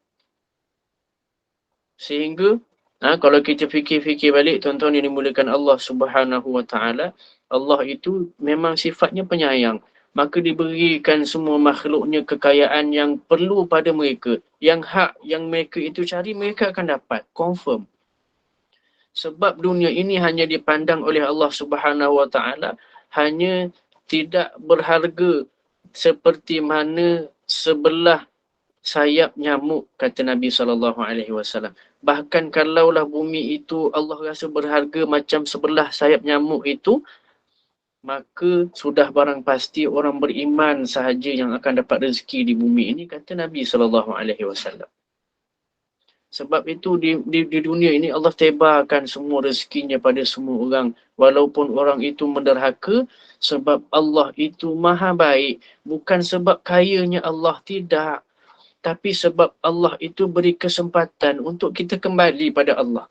Sehingga kalau kita fikir-fikir balik, tuan-tuan yang dimuliakan Allah Subhanahu Wa Taala, Allah itu memang sifatnya penyayang. Maka diberikan semua makhluknya kekayaan yang perlu pada mereka. Yang hak yang mereka itu cari, mereka akan dapat. Confirm. Sebab dunia ini hanya dipandang oleh Allah Subhanahu Wa Taala hanya tidak berharga seperti mana sebelah sayap nyamuk, kata Nabi SAW. Bahkan kalaulah bumi itu Allah rasa berharga macam sebelah sayap nyamuk itu, maka sudah barang pasti orang beriman sahaja yang akan dapat rezeki di bumi ini, kata Nabi SAW. Sebab itu di dunia ini Allah tebarkan semua rezekinya pada semua orang. Walaupun orang itu menderhaka, sebab Allah itu maha baik. Bukan sebab kayanya Allah, tidak. Tapi sebab Allah itu beri kesempatan untuk kita kembali pada Allah.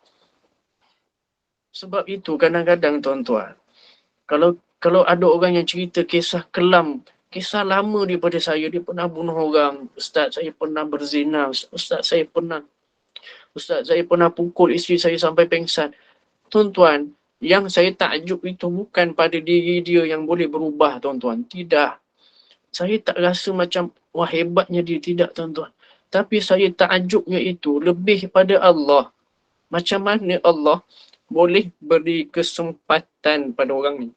Sebab itu kadang-kadang tuan-tuan, kalau ada orang yang cerita kisah kelam, kisah lama daripada saya, dia pernah bunuh orang, ustaz saya pernah berzina, ustaz saya pernah pukul isteri saya sampai pengsan. Tuan-tuan, yang saya takjub itu bukan pada diri dia yang boleh berubah, tuan-tuan. Tidak. Saya tak rasa macam, wah hebatnya dia, tidak, tuan-tuan. Tapi saya takjubnya itu lebih pada Allah. Macam mana Allah boleh beri kesempatan pada orang ni?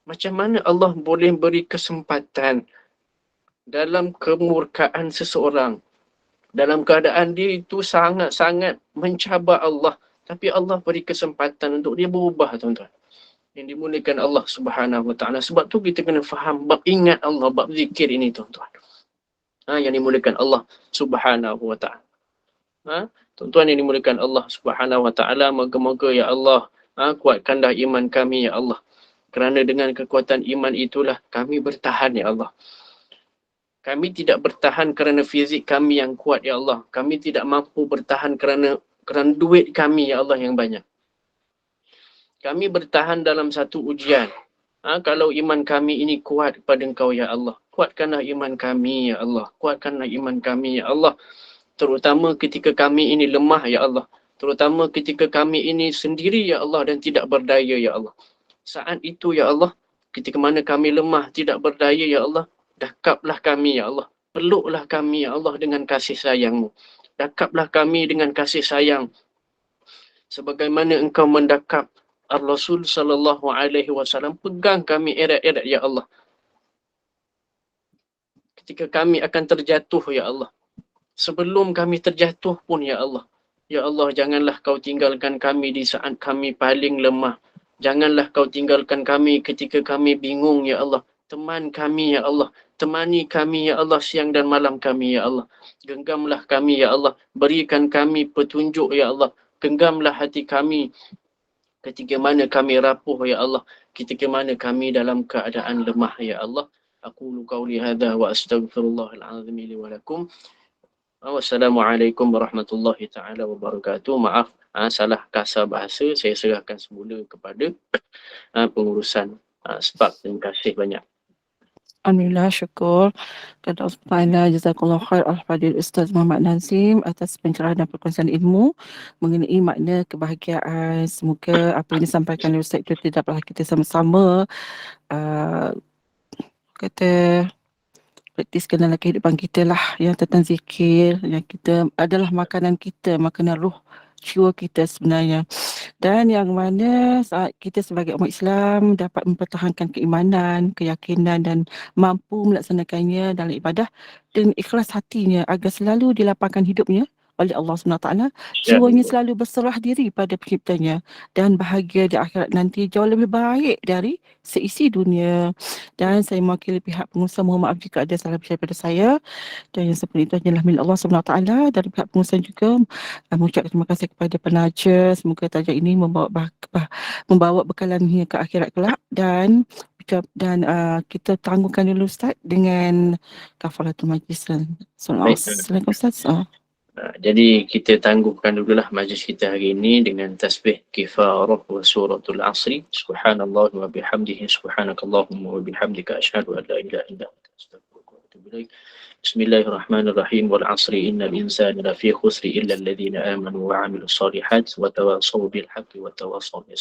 Macam mana Allah boleh beri kesempatan dalam kemurkaan seseorang? Dalam keadaan dia itu sangat-sangat mencabar Allah. Tapi Allah beri kesempatan untuk dia berubah, tuan-tuan. Yang dimuliakan Allah Subhanahu Wa Taala. Sebab tu kita kena faham bab ingat Allah, bab zikir ini, tuan-tuan. Yang dimuliakan Allah Subhanahu Wa Taala. Tuan-tuan yang dimuliakan Allah Subhanahu Wa Taala, moga-moga ya Allah, kuatkanlah iman kami ya Allah. Kerana dengan kekuatan iman itulah kami bertahan ya Allah. Kami tidak bertahan kerana fizik kami yang kuat ya Allah. Kami tidak mampu bertahan kerana duit kami ya Allah yang banyak. Kami bertahan dalam satu ujian. Kalau iman kami ini kuat kepada Engkau ya Allah, kuatkanlah iman kami ya Allah. Kuatkanlah iman kami ya Allah. Terutama ketika kami ini lemah ya Allah. Terutama ketika kami ini sendiri ya Allah dan tidak berdaya ya Allah. Saat itu ya Allah, ketika mana kami lemah, tidak berdaya ya Allah, dakaplah kami ya Allah. Peluklah kami ya Allah dengan kasih sayang-Mu. Dakaplah kami dengan kasih sayang. Sebagaimana Engkau mendakap Ar-Rasul sallallahu alaihi wasallam, pegang kami erat-erat ya Allah. Ketika kami akan terjatuh ya Allah. Sebelum kami terjatuh pun ya Allah. Ya Allah, janganlah Kau tinggalkan kami di saat kami paling lemah. Janganlah Kau tinggalkan kami ketika kami bingung ya Allah. Teman kami ya Allah. Temani kami ya Allah siang dan malam kami ya Allah. Genggamlah kami ya Allah. Berikan kami petunjuk ya Allah. Genggamlah hati kami ketika mana kami rapuh ya Allah. Ketika mana kami dalam keadaan lemah ya Allah. Aqulu qawli hadha wa astaghfirullahal azim li wa lakum. Wassalamualaikum warahmatullahi taala wabarakatuh. Maaf, salah kasar bahasa. Saya serahkan semula kepada pengurusan SPAK. Terima kasih banyak. Alhamdulillah, syukur kepada Allah Taala. Jazakallah khair al-Fadil Ustaz Muhammad Nazim atas pencerahan dan perkongsian ilmu mengenai makna kebahagiaan. Semoga apa yang disampaikan oleh Ustaz itu tidaklah kita sama-sama kata praktiskan dalam kehidupan kita lah, yang tentang zikir, yang kita adalah makanan kita, makanan roh jiwa kita sebenarnya. Dan yang mana saat kita sebagai umat Islam dapat mempertahankan keimanan, keyakinan dan mampu melaksanakannya dalam ibadah dengan ikhlas hatinya agar selalu dilapangkan hidupnya oleh Allah SWT, jiwanya selalu berserah diri pada penciptanya dan bahagia di akhirat nanti jauh lebih baik dari seisi dunia. Dan saya mewakili pihak pengusaha, mohon maaf jika ada salah daripada saya, dan yang seperti itu adalah milik Allah SWT. Dari pihak pengusaha juga mengucapkan terima kasih kepada penaja. Semoga tajuk ini membawa bekalan hingga ke akhirat kelak. Dan kita tangguhkan dulu Ustaz dengan kafaratul majlis. Assalamualaikum Ustaz. Jadi kita tangguhkan dululah majlis kita hari ini dengan tasbih kifarah wa suratul asri. Subhanallah wa bihamdihi, subhanakallahumma wa bihamdika asyhadu an la ilaha illa anta astaghfiruka wa atubu ilaik. Bismillahirrahmanirrahim. Wal asri innal insana lafi khusri illa alladhina amanu wa amilus solihat wa tawassaw bil haqqi wa tawassaw bis